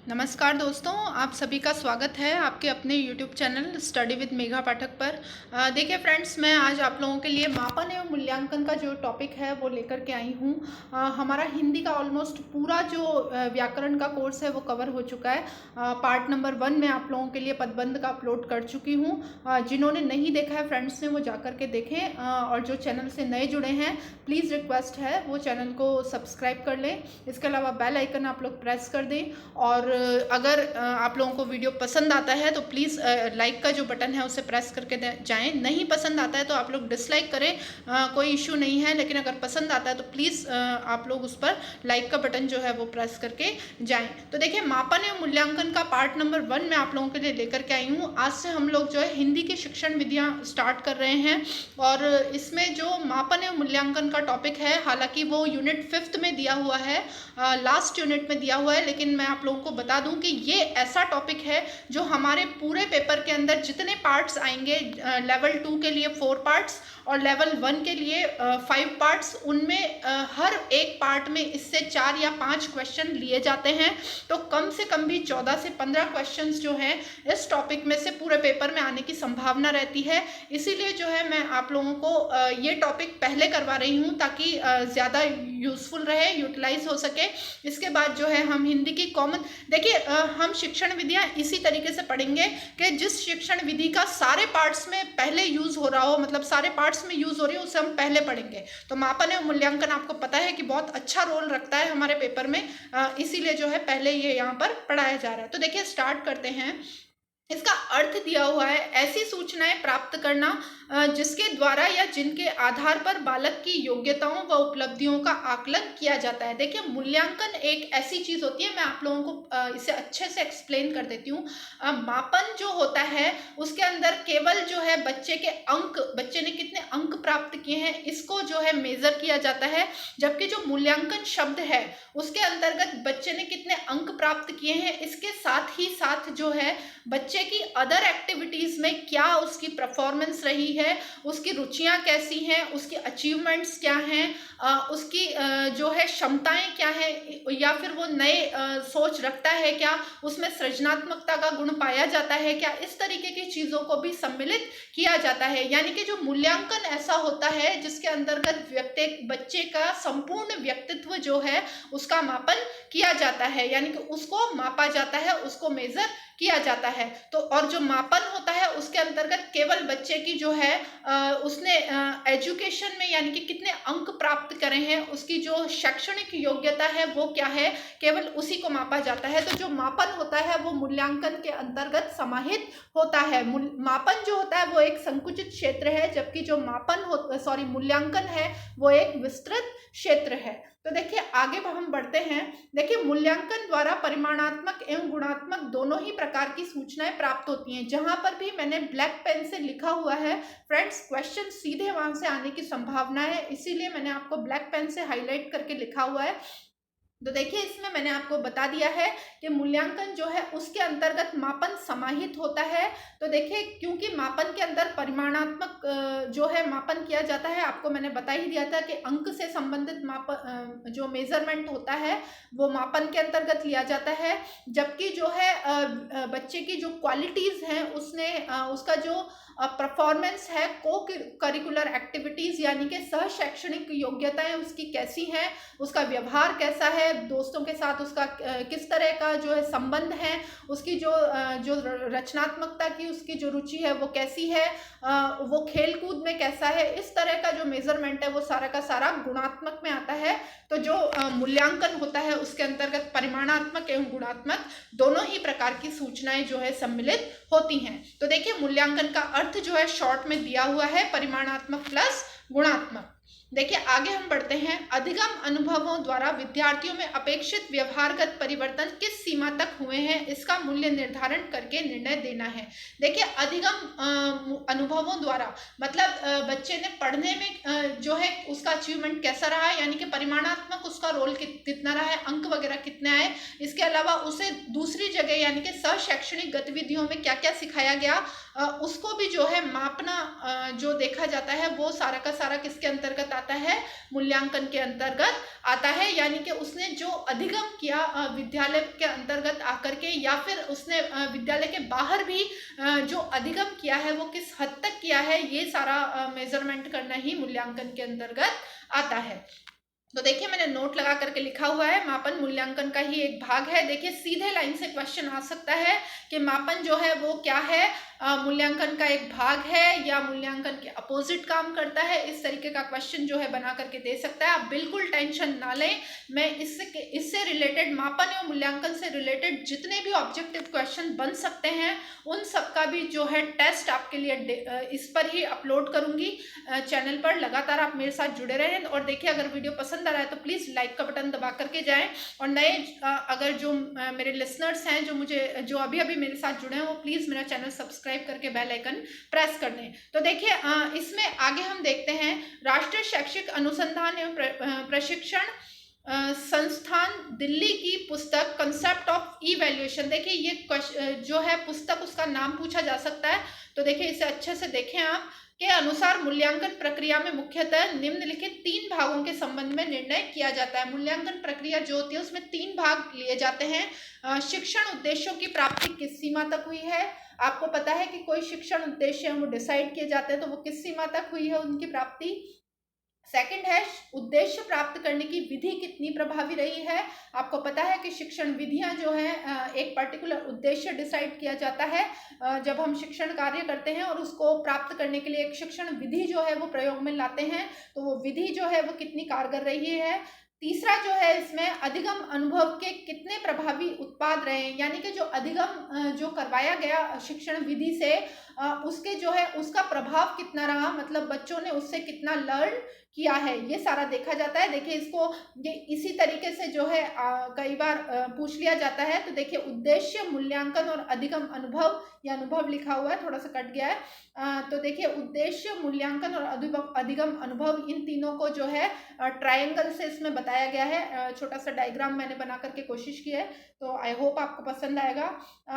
नमस्कार दोस्तों, आप सभी का स्वागत है आपके अपने YouTube channel study with Megha Pathak पर। देखिए फ्रेंड्स, मैं आज आप लोगों के लिए मापन एवं मूल्यांकन का जो टॉपिक है वो लेकर के आई हूँ। हमारा हिंदी का ऑलमोस्ट पूरा जो व्याकरण का कोर्स है वो कवर हो चुका है। पार्ट नंबर 1 में आप लोगों के लिए पदबंध का अपलोड कर चुकी हूँ। जिन्होंने नहीं देखा है फ्रेंड्स ने वो जा कर के देखें, और जो चैनल से नए जुड़े हैं प्लीज़ रिक्वेस्ट है वो चैनल को सब्सक्राइब कर लें। इसके अलावा बेल आइकन आप लोग प्रेस कर दें, और अगर आप लोगों को वीडियो पसंद आता है तो प्लीज़ लाइक का जो बटन है उसे प्रेस करके जाएं। नहीं पसंद आता है तो आप लोग डिसलाइक करें, कोई इश्यू नहीं है। लेकिन अगर पसंद आता है तो प्लीज़ आप लोग उस पर लाइक का बटन जो है वो प्रेस करके जाएं। तो देखिए, मापन एवं मूल्यांकन का पार्ट नंबर 1 मैं आप लोगों के लिए लेकर के आई हूँ। आज से हम लोग जो है हिंदी की शिक्षण विधियाँ स्टार्ट कर रहे हैं, और इसमें जो मापन एवं मूल्यांकन का टॉपिक है, हालांकि वो यूनिट 5th में दिया हुआ है, लास्ट यूनिट में दिया हुआ है, लेकिन मैं आप लोगों को बता दूं कि ये ऐसा टॉपिक है जो हमारे पूरे पेपर के अंदर जितने पार्ट्स आएंगे, लेवल 2 के लिए 4 पार्ट्स और लेवल 1 के लिए 5 पार्ट्स, उनमें हर एक पार्ट में इससे 4 या 5 क्वेश्चन लिए जाते हैं। तो कम से कम भी 14 से 15 क्वेश्चंस जो हैं इस टॉपिक में से पूरे पेपर में आने की संभावना रहती है। इसीलिए जो है मैं आप लोगों को ये टॉपिक पहले करवा रही हूँ ताकि ज़्यादा यूजफुल रहे, यूटिलाइज हो सके। इसके बाद जो है हम हिंदी की कॉमन, देखिए हम शिक्षण विधियाँ इसी तरीके से पढ़ेंगे कि जिस शिक्षण विधि का सारे पार्ट्स में पहले यूज हो रहा हो, मतलब सारे पार्ट्स में यूज हो रही है, उसे हम पहले पढ़ेंगे। तो मापन एवं मूल्यांकन आपको पता है कि बहुत अच्छा रोल रखता है हमारे पेपर में, इसीलिए जो है पहले ये यहाँ पर पढ़ाया जा रहा है। तो देखिए स्टार्ट करते हैं। इसका अर्थ दिया हुआ है, ऐसी सूचनाएं प्राप्त करना जिसके द्वारा या जिनके आधार पर बालक की योग्यताओं व उपलब्धियों का आकलन किया जाता है। देखिए, मूल्यांकन एक ऐसी चीज होती है, मैं आप लोगों को इसे अच्छे से एक्सप्लेन कर देती हूँ। मापन जो होता है उसके अंदर केवल जो है बच्चे के अंक, बच्चे ने कितने अंक प्राप्त किए हैं, इसको जो है मेजर किया जाता है। जबकि जो मूल्यांकन शब्द है उसके अंतर्गत बच्चे ने कितने अंक प्राप्त किए हैं, इसके साथ ही साथ जो है बच्चे की अदर एक्टिविटीज में क्या उसकी परफॉर्मेंस रही है, उसकी रुचियां कैसी हैं, उसकी अचीवमेंट्स क्या हैं, उसकी जो है क्षमताएं क्या है, या फिर वो नए सोच रखता है क्या, उसमें सृजनात्मकता का गुण पाया जाता है क्या, इस तरीके की चीजों को भी सम्मिलित किया जाता है। यानी कि जो मूल्यांकन ऐसा होता है जिसके अंतर्गत बच्चे का संपूर्ण व्यक्तित्व जो है उसका मापन किया जाता है, यानी कि उसको मापा जाता है, उसको मेजर किया जाता है। तो और जो मापन होता है उसके अंतर्गत केवल बच्चे की जो है उसने एजुकेशन में यानी कि कितने अंक प्राप्त करे हैं, उसकी जो शैक्षणिक योग्यता है वो क्या है, केवल उसी को मापा जाता है। तो जो मापन होता है वो मूल्यांकन के अंतर्गत समाहित होता है। मापन जो होता है वो एक संकुचित क्षेत्र है, जबकि जो मूल्यांकन है वो एक विस्तृत क्षेत्र है। तो देखिए आगे हम बढ़ते हैं। देखिए, मूल्यांकन द्वारा परिमाणात्मक एवं गुणात्मक दोनों ही प्रकार की सूचनाएं प्राप्त होती हैं। जहां पर भी मैंने ब्लैक पेन से लिखा हुआ है फ्रेंड्स, क्वेश्चन सीधे वहां से आने की संभावना है, इसीलिए मैंने आपको ब्लैक पेन से हाईलाइट करके लिखा हुआ है। तो देखिए, इसमें मैंने आपको बता दिया है कि मूल्यांकन जो है उसके अंतर्गत मापन समाहित होता है। तो देखिए, क्योंकि मापन के अंदर परिमाणात्मक जो है मापन किया जाता है, आपको मैंने बता ही दिया था कि अंक से संबंधित जो मेजरमेंट होता है वो मापन के अंतर्गत लिया जाता है। जबकि जो है बच्चे की जो क्वालिटीज हैं उसका जो परफॉर्मेंस है, को करिकुलर एक्टिविटीज यानी कि सह शैक्षणिक योग्यताएं उसकी कैसी हैं, उसका व्यवहार कैसा है, दोस्तों के साथ उसका किस तरह का जो है संबंध है, उसकी जो रचनात्मकता की उसकी जो रुचि है वो कैसी है, वो खेल कूद में कैसा है, इस तरह का जो मेजरमेंट है वो सारा का सारा गुणात्मक में आता है। तो जो मूल्यांकन होता है उसके अंतर्गत परिमाणात्मक एवं गुणात्मक दोनों ही प्रकार की सूचनाएं जो है सम्मिलित होती हैं। तो देखिए, मूल्यांकन का अर्थ जो है शॉर्ट में दिया हुआ है, परिमाणात्मक प्लस गुणात्मक। देखिए आगे हम बढ़ते हैं। अधिगम अनुभवों द्वारा विद्यार्थियों में अपेक्षित व्यवहारगत परिवर्तन किस सीमा तक हुए हैं, इसका मूल्य निर्धारण करके निर्णय देना है। देखिए, अधिगम अनुभवों द्वारा मतलब बच्चे ने पढ़ने में जो है उसका अचीवमेंट कैसा रहा है, यानी कि परिमाणात्मक उसका रोल कितना रहा है, अंक वगैरह कितने आए। इसके अलावा उसे दूसरी जगह यानी कि सह शैक्षणिक गतिविधियों में क्या क्या सिखाया गया, उसको भी जो है मापना जो देखा जाता है वो सारा का सारा किसके अंतर्गत आता है, मूल्यांकन के अंतर्गत आता है। यानी कि उसने जो अधिगम किया विद्यालय के अंतर्गत आकर के, या फिर उसने विद्यालय के बाहर भी जो अधिगम किया है वो किस हद तक किया है, ये सारा मेजरमेंट करना ही मूल्यांकन के अंतर्गत आता है। तो देखिए मैंने नोट लगा करके लिखा हुआ है, मापन मूल्यांकन का ही एक भाग है। देखिए सीधे लाइन से क्वेश्चन आ सकता है कि मापन जो है वो क्या है, मूल्यांकन का एक भाग है या मूल्यांकन के अपोजिट काम करता है। इस तरीके का क्वेश्चन जो है बना करके दे सकता है। आप बिल्कुल टेंशन ना लें, मैं इससे रिलेटेड, मापन एवं मूल्यांकन से रिलेटेड जितने भी ऑब्जेक्टिव क्वेश्चन बन सकते हैं उन सबका भी जो है टेस्ट आपके लिए इस पर ही अपलोड करूंगी चैनल पर। लगातार आप मेरे साथ जुड़े रहें और देखिए अगर वीडियो पसंद आ रहा है तो प्लीज़ लाइक का बटन दबा करके जाएं। और नए अगर जो मेरे लिसनर्स हैं जो अभी अभी मेरे साथ जुड़े हैं वो प्लीज़ मेरा चैनल सब्सक्राइब करके बेल आइकन प्रेस कर दें। तो देखिए इसमें आगे हम देखते हैं, राष्ट्रीय शैक्षिक अनुसंधान एवं प्रशिक्षण संस्थान दिल्ली की पुस्तक कंसेप्ट ऑफ इवैल्यूएशन। देखिए ये जो है पुस्तक, उसका नाम पूछा जा सकता है। तो देखिए इसे अच्छे से देखें आप, के अनुसार मूल्यांकन प्रक्रिया में मुख्यतः निम्नलिखित 3 भागों के संबंध में निर्णय किया जाता है। मूल्यांकन प्रक्रिया जो होती है उसमें 3 भाग लिए जाते हैं। शिक्षण उद्देश्यों की प्राप्ति किस सीमा तक हुई है, आपको पता है कि कोई शिक्षण उद्देश्य है वो डिसाइड किए जाते हैं, तो वो किस सीमा तक हुई है उनकी प्राप्ति। सेकंड है उद्देश्य प्राप्त करने की विधि कितनी प्रभावी रही है। आपको पता है कि शिक्षण विधियां जो है एक पर्टिकुलर उद्देश्य डिसाइड किया जाता है जब हम शिक्षण कार्य करते हैं, और उसको प्राप्त करने के लिए एक शिक्षण विधि जो है वो प्रयोग में लाते हैं, तो वो विधि जो है वो कितनी कारगर रही है। तीसरा जो है इसमें अधिगम अनुभव के कितने प्रभावी उत्पाद रहे, यानी कि जो अधिगम जो करवाया गया शिक्षण विधि से उसके जो है उसका प्रभाव कितना रहा, मतलब बच्चों ने उससे कितना लर्न किया है, ये सारा देखा जाता है। देखिए इसको ये इसी तरीके से जो है कई बार पूछ लिया जाता है। तो देखिए उद्देश्य, मूल्यांकन और अधिगम अनुभव, या अनुभव लिखा हुआ है, थोड़ा सा कट गया है। तो देखिए उद्देश्य, मूल्यांकन और अधिगम अनुभव, इन तीनों को जो है ट्रायंगल से इसमें बताया गया है। छोटा सा डायग्राम मैंने बना करके कोशिश की है, तो आई होप आपको पसंद आएगा।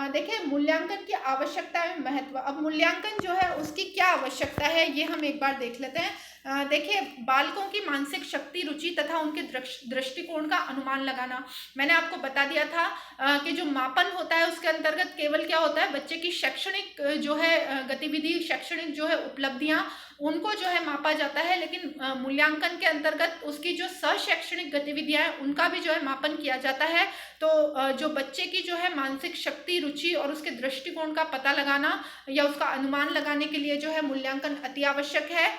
देखिए मूल्यांकन की आवश्यकता एवं महत्व। अब मूल्यांकन जो है उसकी क्या आवश्यकता है ये हम एक बार देख लेते हैं। देखिए बालकों की मानसिक शक्ति, रुचि तथा उनके दृष्टिकोण का अनुमान लगाना। मैंने आपको बता दिया था कि जो मापन होता है उसके अंतर्गत केवल क्या होता है, बच्चे की शैक्षणिक जो है गतिविधि, शैक्षणिक जो है उपलब्धियां, उनको जो है मापा जाता है। लेकिन मूल्यांकन के अंतर्गत उसकी जो शैक्षणिक गतिविधियां हैं उनका भी जो है मापन किया जाता है। तो जो बच्चे की जो है मानसिक शक्ति, रुचि और उसके दृष्टिकोण का पता लगाना या उसका अनुमान लगाने के लिए जो है मूल्यांकन अति आवश्यक है।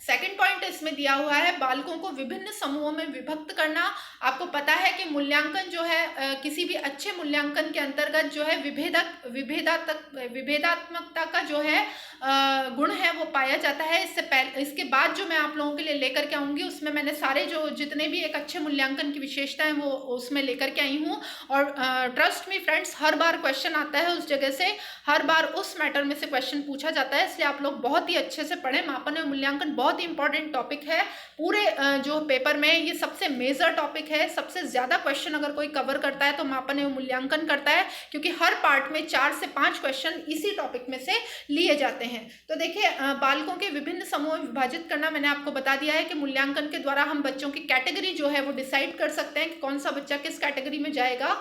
सेकंड पॉइंट इसमें दिया हुआ है, बालकों को विभिन्न समूहों में विभक्त करना। आपको पता है कि मूल्यांकन जो है किसी भी अच्छे मूल्यांकन के अंतर्गत जो है विभेदात्मकता का जो है गुण है वो पाया जाता है। इसके बाद जो मैं आप लोगों के लिए लेकर के आऊंगी उसमें मैंने सारे जो जितने भी एक अच्छे मूल्यांकन की विशेषताएं वो उसमें लेकर के आई हूँ। और ट्रस्ट मी फ्रेंड्स, हर बार क्वेश्चन आता है उस जगह से, हर बार उस मैटर में से क्वेश्चन पूछा जाता है, इसलिए आप लोग बहुत ही अच्छे से पढ़ें। मापन और मूल्यांकन बहुत ही इंपॉर्टेंट टॉपिक है पूरे जो पेपर में, ये सबसे मेजर टॉपिक है। सबसे ज्यादा क्वेश्चन अगर कोई कवर करता है तो मापन एवं मूल्यांकन करता है, क्योंकि हर पार्ट में 4 से 5 क्वेश्चन इसी टॉपिक में से लिए जाते हैं। तो देखिए बालकों के विभिन्न समूहों में विभाजित करना, मैंने आपको बता दिया है कि मूल्यांकन के द्वारा हम बच्चों की कैटेगरी जो है वो डिसाइड कर सकते हैं कि कौन सा बच्चा किस कैटेगरी में जाएगा।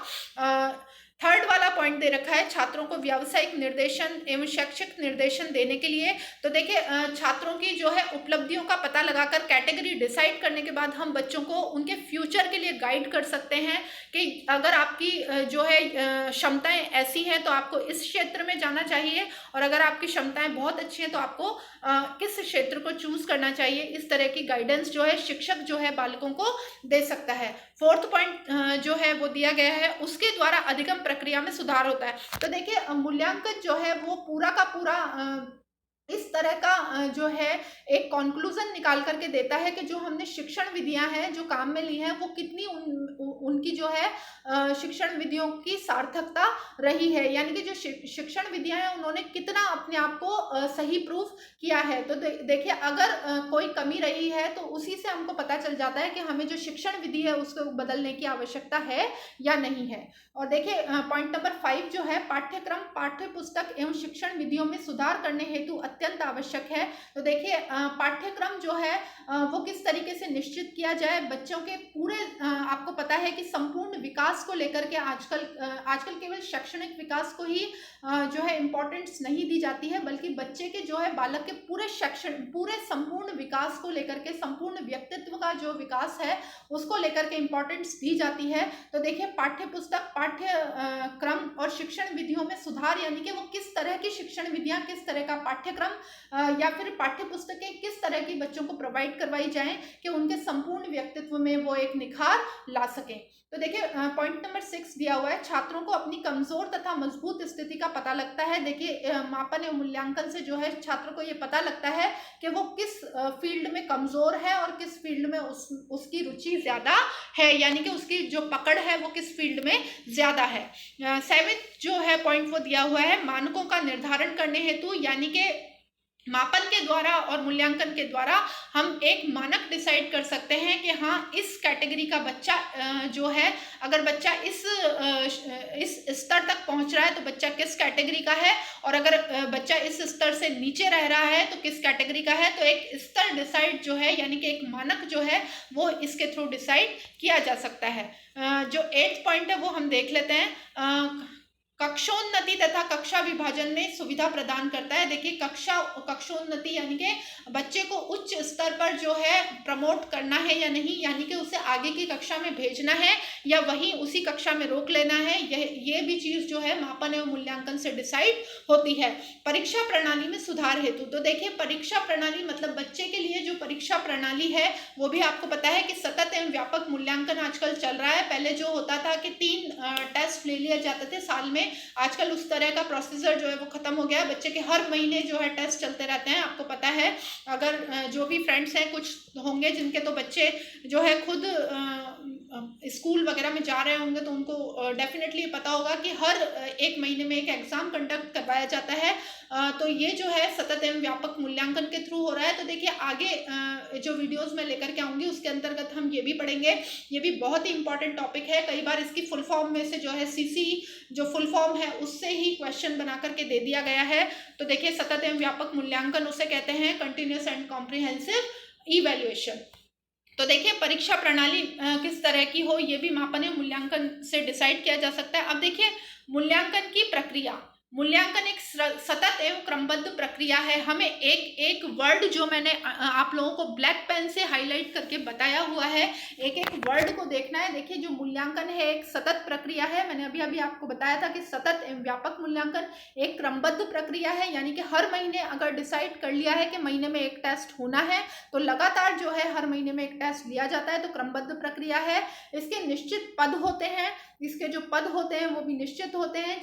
थर्ड वाला पॉइंट दे रखा है, छात्रों को व्यावसायिक निर्देशन एवं शैक्षिक निर्देशन देने के लिए। तो देखिए छात्रों की जो है उपलब्धियों का पता लगाकर कैटेगरी डिसाइड करने के बाद हम बच्चों को उनके फ्यूचर के लिए गाइड कर सकते हैं कि अगर आपकी जो है क्षमताएं ऐसी हैं तो आपको इस क्षेत्र में जाना चाहिए, और अगर आपकी क्षमताएं बहुत अच्छी हैं तो आपको किस क्षेत्र को चूज करना चाहिए। इस तरह की गाइडेंस जो है शिक्षक जो है बालकों को दे सकता है। फोर्थ पॉइंट जो है वो दिया गया है, उसके द्वारा अधिगम प्रक्रिया में सुधार होता है। तो देखिए मूल्यांकन जो है वो पूरा का पूरा इस तरह का जो है एक कंक्लूजन निकाल करके देता है कि जो हमने शिक्षण विधियां हैं जो काम में ली हैं वो कितनी उनकी जो है शिक्षण विधियों की सार्थकता रही है, यानी कि जो शिक्षण विधियां हैं उन्होंने कितना अपने आप को सही प्रूफ किया है। तो देखिए अगर कोई कमी रही है तो उसी से हमको पता चल जाता है कि हमें जो शिक्षण विधि है उसको बदलने की आवश्यकता है या नहीं है। और देखिए पॉइंट नंबर 5 जो है, पाठ्यक्रम, पाठ्य पुस्तक एवं शिक्षण विधियों में सुधार करने हेतु अत्यंत आवश्यक है। तो देखिए पाठ्यक्रम जो है वो किस तरीके से निश्चित किया जाए, बच्चों के पूरे आपको पता है कि संपूर्ण विकास को लेकर के आजकल केवल शैक्षणिक विकास को ही जो है इम्पोर्टेंस नहीं दी जाती है, बल्कि बच्चे के जो है बालक के पूरे संपूर्ण विकास को लेकर के, संपूर्ण व्यक्तित्व का जो विकास है उसको लेकर के इम्पोर्टेंस दी जाती है। तो देखिए पाठ्य पुस्तक, पाठ्यक्रम और शिक्षण विधियों में सुधार, यानी कि वो किस तरह की शिक्षण विधियां, किस तरह का पाठ्यक्रम या फिर पाठ्य पुस्तकें किस तरह की बच्चों को प्रोवाइड करवाई जाएं कि उनके संपूर्ण व्यक्तित्व में वो एक निखार ला सकें। तो देखिए पॉइंट नंबर 6 दिया हुआ है, छात्रों को अपनी कमजोर तथा मजबूत स्थिति का पता लगता है। देखिए मापन एवं मूल्यांकन से जो है छात्र को ये पता लगता है कि वो किस फील्ड में कमजोर है और किस फील्ड में उसकी रुचि ज्यादा है, यानी कि उसकी जो पकड़ है वो किस फील्ड में ज्यादा है। 7 जो है पॉइंट वो दिया हुआ है, मानकों का निर्धारण करने हेतु, यानी कि मापन के द्वारा और मूल्यांकन के द्वारा हम एक मानक डिसाइड कर सकते हैं कि हाँ इस कैटेगरी का बच्चा जो है, अगर बच्चा इस स्तर तक पहुंच रहा है तो बच्चा किस कैटेगरी का है, और अगर बच्चा इस स्तर से नीचे रह रहा है तो किस कैटेगरी का है। तो एक स्तर डिसाइड जो है, यानी कि एक मानक जो है वो इसके थ्रू डिसाइड किया जा सकता है। जो 8th पॉइंट है वो हम देख लेते हैं, कक्षोन्नति तथा कक्षा विभाजन में सुविधा प्रदान करता है। देखिए कक्षोन्नति यानी कि बच्चे को उच्च स्तर पर जो है प्रमोट करना है या नहीं, यानी कि उसे आगे की कक्षा में भेजना है या वहीं उसी कक्षा में रोक लेना है, ये भी चीज जो है मापन एवं मूल्यांकन से डिसाइड होती है। परीक्षा प्रणाली में सुधार हेतु, तो देखिए परीक्षा प्रणाली मतलब बच्चे के लिए जो परीक्षा प्रणाली है वो भी आपको पता है कि सतत एवं व्यापक मूल्यांकन आजकल चल रहा है। पहले जो होता था कि 3 टेस्ट ले लिए जाते थे साल में, आजकल उस तरह का प्रोसीजर जो है वो खत्म हो गया। बच्चे के हर महीने जो है टेस्ट चलते रहते हैं। आपको पता है, अगर जो भी फ्रेंड्स हैं कुछ होंगे जिनके तो बच्चे जो है खुद स्कूल वगैरह में जा रहे होंगे तो उनको डेफिनेटली पता होगा कि हर 1 महीने में एक एग्जाम कंडक्ट करवाया जाता है। तो ये जो है सतत एवं व्यापक मूल्यांकन के थ्रू हो रहा है। तो देखिए आगे जो वीडियोस में लेकर के आऊंगी उसके अंतर्गत हम ये भी पढ़ेंगे। ये भी बहुत ही इंपॉर्टेंट टॉपिक है। कई बार इसकी फुल फॉर्म में से जो है सीसी जो फुल फॉर्म है उससे ही क्वेश्चन बना करके दे दिया गया है। तो देखिए सतत एवं व्यापक मूल्यांकन उसे कहते हैं कंटिन्यूअस एंड कॉम्प्रिहेंसिव इवैल्यूएशन। तो देखिए परीक्षा प्रणाली किस तरह की हो ये भी मापन एवं मूल्यांकन से डिसाइड किया जा सकता है। अब देखिए मूल्यांकन की प्रक्रिया, मूल्यांकन एक सतत एवं क्रमबद्ध प्रक्रिया है। हमें एक एक वर्ड जो मैंने आप लोगों को ब्लैक पेन से हाईलाइट करके बताया हुआ है, एक एक वर्ड को देखना है। देखिए जो मूल्यांकन है एक सतत प्रक्रिया है। मैंने अभी आपको बताया था कि सतत एवं व्यापक मूल्यांकन एक क्रमबद्ध प्रक्रिया है, यानी कि हर महीने अगर डिसाइड कर लिया है कि महीने में एक टेस्ट होना है तो लगातार जो है हर महीने में एक टेस्ट लिया जाता है। तो क्रमबद्ध प्रक्रिया है। इसके निश्चित पद होते हैं, इसके जो पद होते हैं वो भी निश्चित होते हैं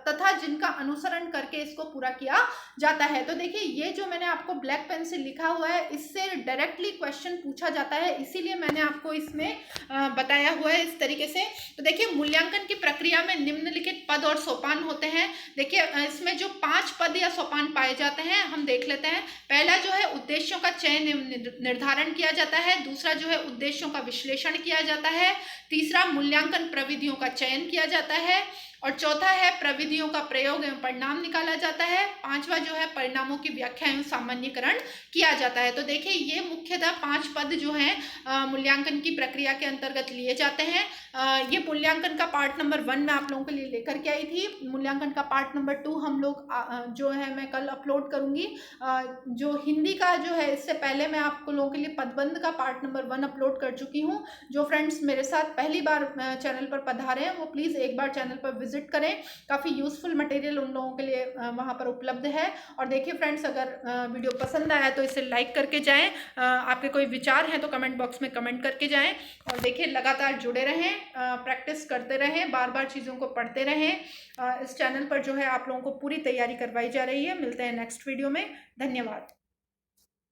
तथा जिनका अनुसरण करके इसको पूरा किया जाता है। तो देखिए ये जो मैंने आपको ब्लैक पेन से लिखा हुआ है इससे डायरेक्टली क्वेश्चन पूछा जाता है, इसीलिए मैंने आपको इसमें बताया हुआ है इस तरीके से। तो देखिए मूल्यांकन की प्रक्रिया में निम्नलिखित पद और सोपान होते हैं। देखिए इसमें जो 5 पद या सोपान पाए जाते हैं हम देख लेते हैं। पहला जो है उद्देश्यों का चयन एवं निर्धारण किया जाता है। दूसरा जो है उद्देश्यों का विश्लेषण किया जाता है। तीसरा मूल्यांकन प्रविधियों का चयन किया जाता है और चौथा है प्रविधियों का प्रयोग एवं परिणाम निकाला जाता है। पांचवा जो है परिणामों की व्याख्या एवं सामान्यीकरण किया जाता है। तो देखिए ये मुख्यतः 5 पद जो हैं मूल्यांकन की प्रक्रिया के अंतर्गत लिए जाते हैं। ये मूल्यांकन का पार्ट नंबर 1 मैं आप लोगों के लिए लेकर के आई थी। मूल्यांकन का पार्ट नंबर 2 हम लोग जो है मैं कल अपलोड करूंगी। जो हिंदी का जो है इससे पहले मैं आप लोगों के लिए पदबंध का पार्ट नंबर 1 अपलोड कर चुकी हूँ। जो फ्रेंड्स मेरे साथ पहली बार चैनल पर पधारे हैं वो प्लीज़ एक बार चैनल पर विजिट करें। काफ़ी यूजफुल मटेरियल उन लोगों के लिए वहाँ पर उपलब्ध है। और देखिए फ्रेंड्स अगर वीडियो पसंद आया तो इसे लाइक करके जाएं। आपके कोई विचार हैं तो कमेंट बॉक्स में कमेंट करके जाएं। और देखिए लगातार जुड़े रहें, प्रैक्टिस करते रहें, बार बार चीज़ों को पढ़ते रहें। इस चैनल पर जो है आप लोगों को पूरी तैयारी करवाई जा रही है। मिलते हैं नेक्स्ट वीडियो में। धन्यवाद।